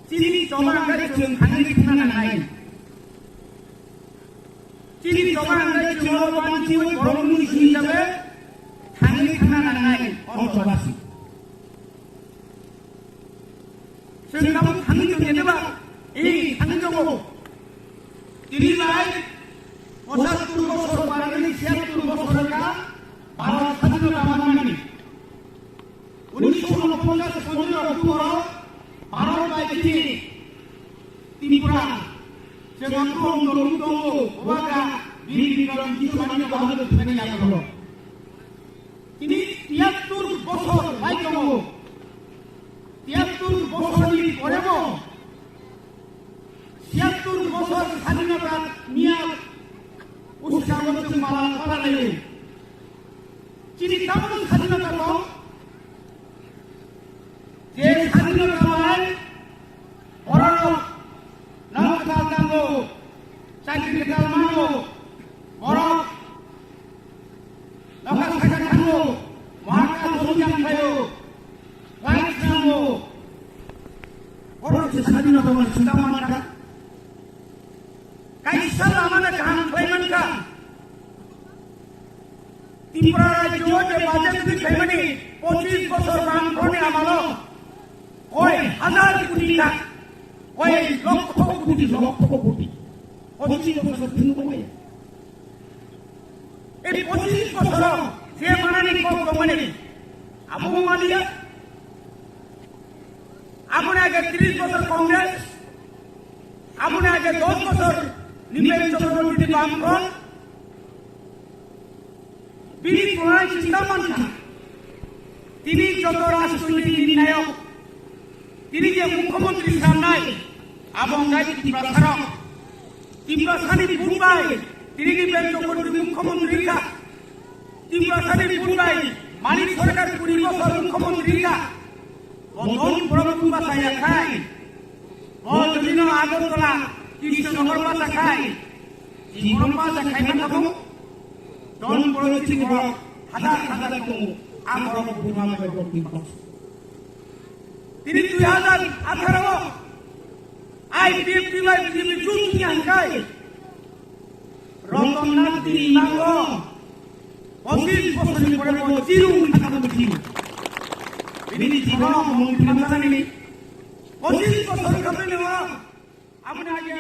진이 조만간 지금 당연히 하나는 진이 조만간 지금 어떤 지금 여러분이 시작에 당연히 하나는 어쩌봤어. 지금 당정에다가 이 당정으로 이리라이 어사 뚫고 서로 말하는 시합 뚫고 서로가 바로 사진을 담아내니 우리 손으로 본가서 손으로 뚫어 바로 가있지 띠부랑 제가 똥도 오바가 미리미리랑 이수만이라고 하는 편이냐고 ini diatur bosor baik kamu diatur bosor di koremo diatur bosor স্বাধীনতা নিয়ে উৎসাহ করতে পারা নেই চিনি কেমন স্বাধীনতা তো যে স্বাধীনতা হয় বড় নৌকা কালো চাকরি কালমানো বড় নৌকা থাকা কালো মহাকা অভিযান খায়ো রাইট নামো বড় স্বাধীনতা মানে চিন্তা মানটা কাইসাল আমাদের কাম ফেমানকা ত্রিপুরা রাজ্য যে বাজেট ফেমানি 25 বছর কাম করে আমালো ওই হাজার কোটি টাকা ওই লক্ষ কোটি 25 বছর দিন কমে এই 25 বছর সে মানানি কত মানে আবু মালিয়া আপনি আগে 30 বছর কংগ্রেস আপনি আগে 10 বছর নির্বাচন চক্রবর্তী বামফ্রন্ট বিনি প্রণয় চিন্তামান্না তিনি যত রাষ্ট্রনীতি নির্ণায়ক তিনি যে মুখ্যমন্ত্রী সামনায় এবং ত্রিপুরাসানি বুনবাই তিনি নির্বাচন চক্রবর্তী মুখ্যমন্ত্রী ত্রিপুরাসানি বুনবাই মানিক সরকার 20 বছর মুখ্যমন্ত্রী নতুন প্রভু বাসায় খায় বিভিন্ন আগরতলা কৃষ্ণনগর বাসা খায় জীবন বাসা খাই না থাকুন জন পরিচিতি হাজার হাজার আগর তিনি 2018 IPFTY বিজেপি চুক্তি আনকাই রতননাথ তিনি নাঙ্গ 25 বছর পরে চিরু থাকা বুঝি তিনি জীবন মন্ত্রী মানসানি 25 বছর কাপড় নেওয়া আপনি আগে